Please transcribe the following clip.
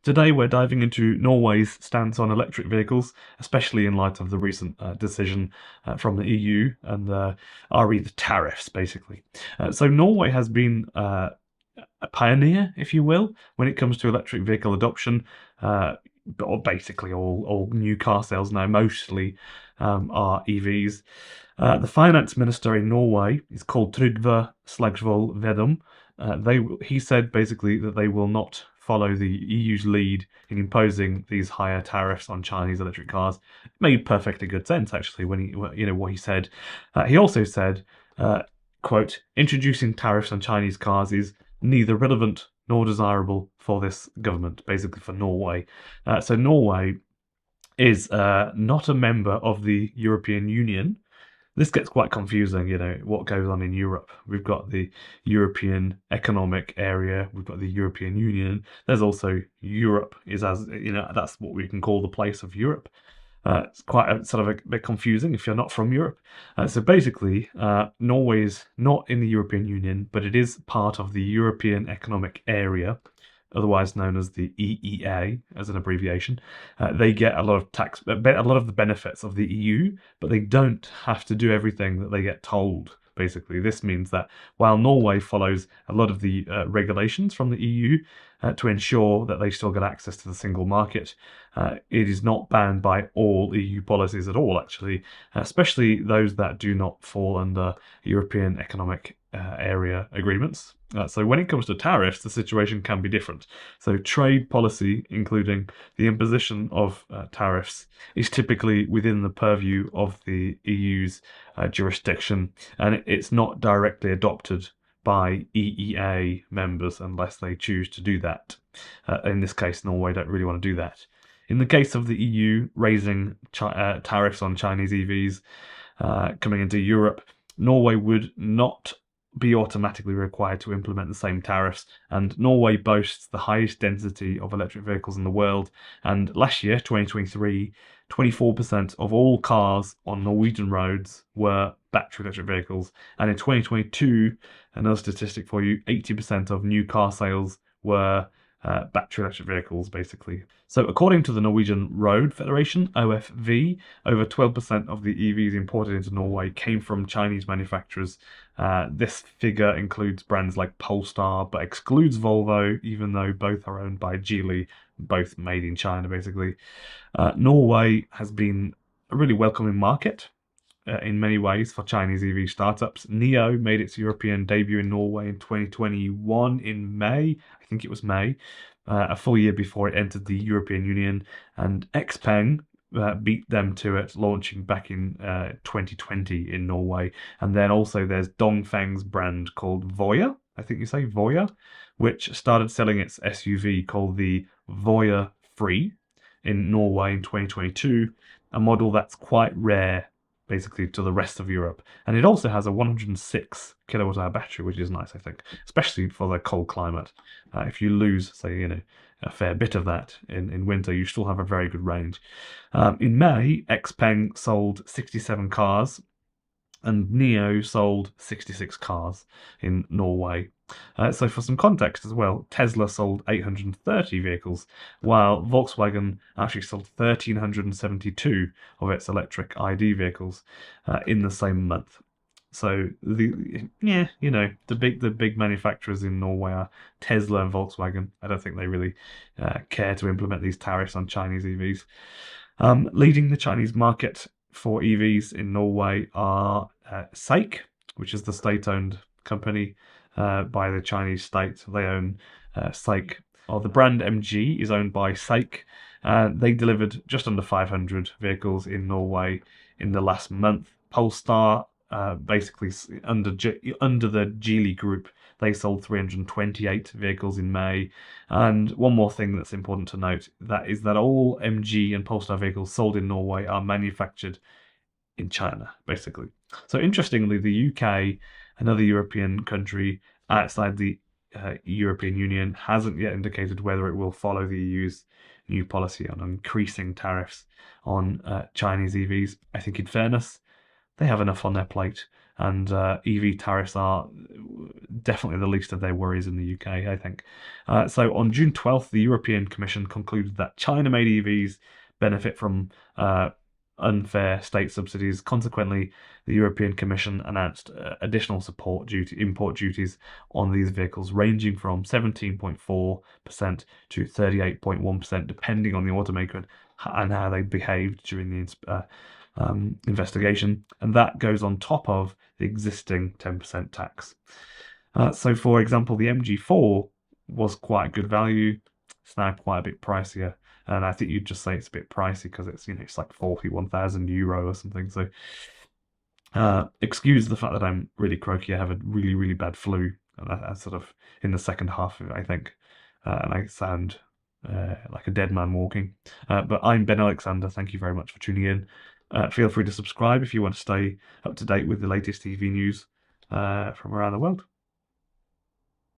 Today we're diving into Norway's stance on electric vehicles, especially in light of the recent decision from the EU and RE the tariffs, basically. So Norway has been a pioneer, if you will, when it comes to electric vehicle adoption. Or basically all new car sales now mostly are EVs. The finance minister in Norway is called Trygve Slagsvold Vedum. He said basically that they will not follow the EU's lead in imposing these higher tariffs on Chinese electric cars. It made perfectly good sense actually when what he said. He also said, quote, "Introducing tariffs on Chinese cars is neither relevant nor desirable for this government," basically for Norway. So Norway is not a member of the European Union. This gets quite confusing, what goes on in Europe. We've got the European Economic Area, we've got the European Union. There's also Europe, that's what we can call the place of Europe. It's quite a bit confusing if you're not from Europe. So basically, Norway is not in the European Union, but it is part of the European Economic Area, otherwise known as the EEA as an abbreviation. They get a lot of the benefits of the EU, but they don't have to do everything that they get told. Basically, this means that while Norway follows a lot of the regulations from the EU to ensure that they still get access to the single market, it is not bound by all EU policies at all, actually, especially those that do not fall under European Economic Area agreements. So when it comes to tariffs, the situation can be different. So trade policy, including the imposition of tariffs, is typically within the purview of the EU's jurisdiction, and it's not directly adopted by EEA members unless they choose to do that. In this case, Norway don't really want to do that. In the case of the EU raising tariffs on Chinese EVs coming into Europe, Norway would not be automatically required to implement the same tariffs, and Norway boasts the highest density of electric vehicles in the world. And last year, 2023, 24% of all cars on Norwegian roads were battery electric vehicles, and in 2022, another statistic for you, 80% of new car sales were battery electric vehicles, basically. So according to the Norwegian Road Federation, OFV, over 12% of the EVs imported into Norway came from Chinese manufacturers. This figure includes brands like Polestar, but excludes Volvo, even though both are owned by Geely, both made in China, basically. Norway has been a really welcoming market in many ways for Chinese EV startups. NIO made its European debut in Norway in 2021 in May. I think it was May, a full year before it entered the European Union, and Xpeng beat them to it, launching back in 2020 in Norway. And then also there's Dongfeng's brand called Voya, I think you say Voya, which started selling its SUV called the Voya Free in Norway in 2022, a model that's quite rare basically to the rest of Europe. And it also has a 106 kilowatt hour battery, which is nice, I think, especially for the cold climate. If you lose, say, a fair bit of that in winter, you still have a very good range. In May, Xpeng sold 67 cars, and NIO sold 66 cars in Norway. So for some context as well, Tesla sold 830 vehicles, while Volkswagen actually sold 1,372 of its electric ID vehicles in the same month. So the big manufacturers in Norway are Tesla and Volkswagen. I don't think they really care to implement these tariffs on Chinese EVs. Leading the Chinese market for EVs in Norway are SAIC, which is the state-owned company by the Chinese state. They own SAIC, or the brand MG is owned by SAIC. They delivered just under 500 vehicles in Norway in the last month. Polestar, basically under the Geely group, they sold 328 vehicles in May. And one more thing that's important to note, that is that all MG and Polestar vehicles sold in Norway are manufactured in China, basically. So interestingly, the UK, another European country outside the European Union, hasn't yet indicated whether it will follow the EU's new policy on increasing tariffs on Chinese EVs. I think in fairness, they have enough on their plate. and EV tariffs are definitely the least of their worries in the UK, I think. So on June 12th, the European Commission concluded that China-made EVs benefit from unfair state subsidies. Consequently, the European Commission announced additional import duties on these vehicles, ranging from 17.4% to 38.1%, depending on the automaker and how they behaved during the investigation. And that goes on top of the existing 10% tax. So, for example, the MG4 was quite good value. It's now quite a bit pricier. And I think you'd just say it's a bit pricey because it's, it's like 41,000 euro or something. So excuse the fact that I'm really croaky. I have a really, really bad flu. And I sort of in the second half of it, I think. And I sound like a dead man walking. But I'm Ben Alexander. Thank you very much for tuning in. Feel free to subscribe if you want to stay up to date with the latest EV news from around the world.